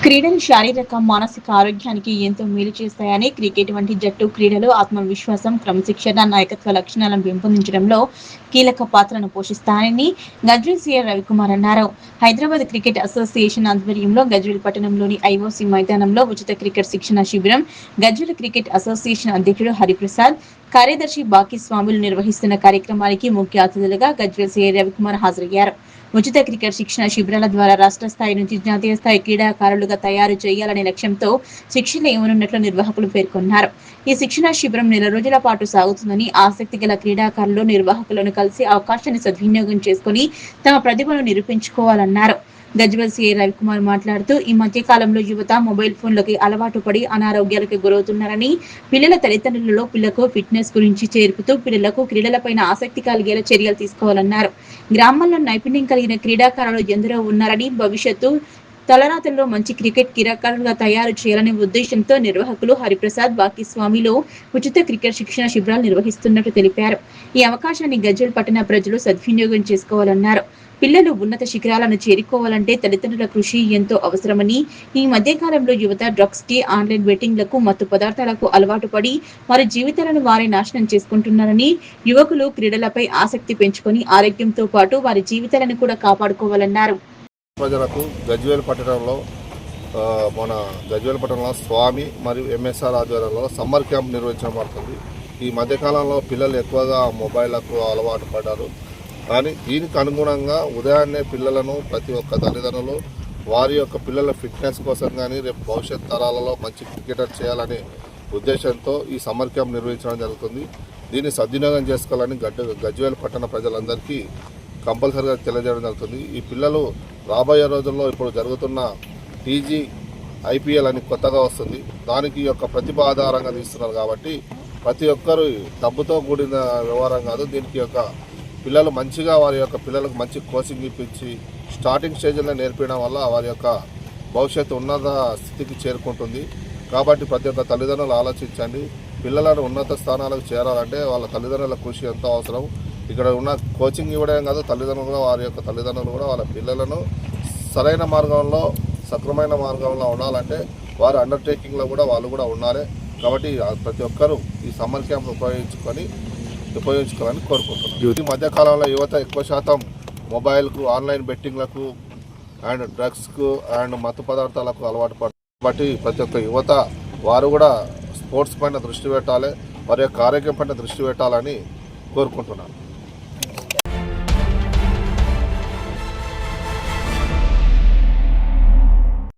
క్రీడలు శారీరక, మానసిక ఆరోగ్యానికి ఎంతో మేలు చేస్తాయని, క్రికెట్ వంటి జట్టు క్రీడలు ఆత్మవిశ్వాసం, క్రమశిక్షణ, నాయకత్వ లక్షణాలను పెంపొందించడంలో కీలక పాత్రను పోషిస్తాయని గజ్వేల్ సీఆర్ రవికుమార్ అన్నారు. హైదరాబాద్ క్రికెట్ అసోసియేషన్ ఆధ్వర్యంలో గజ్వేల్ పట్టణంలోని ఐఓసీ మైదానంలో ఉచిత క్రికెట్ శిక్షణ శిబిరం గజ్వేల్ క్రికెట్ అసోసియేషన్ అధ్యక్షుడు హరిప్రసాద్, కార్యదర్శి బాకీ స్వాములు నిర్వహిస్తున్న కార్యక్రమానికి ముఖ్య అతిథులుగా గజ్వేల్ సీఆర్ రవికుమార్ హాజరయ్యారు. ఉచిత క్రికెట్ శిక్షణ శిబిరాల ద్వారా రాష్ట్ర స్థాయి నుంచి జాతీయ స్థాయి క్రీడాకారులుగా తయారు చేయాలనే లక్ష్యంతో శిక్షణ ఇవ్వనున్నట్లు నిర్వాహకులు పేర్కొన్నారు. ఈ శిక్షణ శిబిరం 4 రోజుల పాటు సాగుతుందని, ఆసక్తి గల క్రీడాకారులు నిర్వాహకులను కలిసి అవకాశాన్ని సద్వినియోగం చేసుకుని తమ ప్రతిభను నిరూపించుకోవాలన్నారు. గజ్వేల్ సీఐ రవికుమార్ మాట్లాడుతూ, ఈ మధ్య కాలంలో యువత మొబైల్ ఫోన్లకి అలవాటు పడి అనారోగ్యాలకు గురవుతున్నారని, పిల్లల తల్లిదండ్రులలో పిల్లకు ఫిట్నెస్ గురించి చేర్పుతూ పిల్లలకు క్రీడలపైన ఆసక్తి కలిగేలా చర్యలు తీసుకోవాలన్నారు. గ్రామాల్లో నైపుణ్యం కలిగిన క్రీడాకారులు ఎందరో ఉన్నారని, భవిష్యత్తు తలరాతల్లో మంచి క్రికెట్ క్రీడాకారులుగా తయారు చేయాలనే ఉద్దేశంతో నిర్వాహకులు హరిప్రసాద్, బాకీ స్వామిలో ఉచిత క్రికెట్ శిక్షణ శిబిరాలు నిర్వహిస్తున్నట్లు తెలిపారు. ఈ అవకాశాన్ని గజ్వేల్ పట్టణ ప్రజలు సద్వినియోగం చేసుకోవాలన్నారు. పిల్లలు ఉన్నత శిఖరాలను చేరుకోవాలంటే తల్లిదండ్రుల కృషి ఎంతో అవసరమని, ఈ మధ్య కాలంలో యువత డ్రగ్స్ కి, ఆన్లైన్ బెట్టింగ్లకు, మత్తు పదార్థాలకు అలవాటు పడి వారి జీవితాలను వారే నాశనం చేసుకుంటున్నారని, యువకులు క్రీడలపై ఆసక్తి పెంచుకొని ఆరోగ్యంతో పాటు వారి జీవితాలను కూడా కాపాడుకోవాలన్నారు. ప్రజలకు గజ్వేల్ పట్టణంలో స్వామి మరియు ఎంఎస్ఆర్ ఆధ్వర్యంలో సమ్మర్ క్యాంప్ నిర్వహించడం పడుతుంది. ఈ మధ్యకాలంలో పిల్లలు ఎక్కువగా మొబైళ్లకు అలవాటు పడ్డారు. కానీ దీనికి అనుగుణంగా ఉదయాన్నే పిల్లలను ప్రతి ఒక్క తల్లిదండ్రులు వారి యొక్క పిల్లల ఫిట్నెస్ కోసం కానీ రేపు భవిష్యత్ తరాలలో మంచి క్రికెటర్ చేయాలనే ఉద్దేశంతో ఈ సమ్మర్ క్యాంప్ నిర్వహించడం జరుగుతుంది. దీన్ని సద్వినియోగం చేసుకోవాలని గజ్వేల్ పట్టణ ప్రజలందరికీ కంపల్సరీగా తెలియజేయడం జరుగుతుంది. ఈ పిల్లలు రాబోయే రోజుల్లో ఇప్పుడు జరుగుతున్న టీజీ ఐపీఎల్ అని కొత్తగా వస్తుంది. దానికి యొక్క ప్రతిభ ఆధారంగా తీస్తున్నారు కాబట్టి ప్రతి ఒక్కరు డబ్బుతో కూడిన వ్యవహారం కాదు. దీనికి యొక్క పిల్లలు మంచిగా వారి యొక్క పిల్లలకు మంచి కోచింగ్ ఇప్పించి స్టార్టింగ్ స్టేజ్లో నేర్పించడం వల్ల వారి యొక్క భవిష్యత్తు ఉన్నత స్థితికి చేరుకుంటుంది. కాబట్టి ప్రతి ఒక్క తల్లిదండ్రులు ఆలోచించండి. పిల్లలను ఉన్నత స్థానాలకు చేరాలంటే వాళ్ళ తల్లిదండ్రుల కృషి ఎంతో అవసరం. ఇక్కడ ఉన్న కోచింగ్ ఇవ్వడం కాదు, తల్లిదండ్రులు కూడా వారి యొక్క తల్లిదండ్రులు కూడా వాళ్ళ పిల్లలను సరైన మార్గంలో, సక్రమైన మార్గంలో ఉండాలంటే వారి అండర్టేకింగ్లో కూడా వాళ్ళు కూడా ఉండాలి. కాబట్టి ప్రతి ఒక్కరూ ఈ సమ్మర్ క్యాంప్ ఉపయోగించుకోవాలని కోరుకుంటున్నాను. ఈ మధ్యకాలంలో యువత ఎక్కువ శాతం మొబైల్కు, ఆన్లైన్ బెట్టింగ్లకు అండ్ డ్రగ్స్కు అండ్ మత్తు పదార్థాలకు అలవాటు పడుతుంది. కాబట్టి ప్రతి ఒక్క యువత వారు కూడా స్పోర్ట్స్ పైన దృష్టి పెట్టాలి, వారి యొక్క ఆరోగ్యం పైన దృష్టి పెట్టాలని కోరుకుంటున్నాను.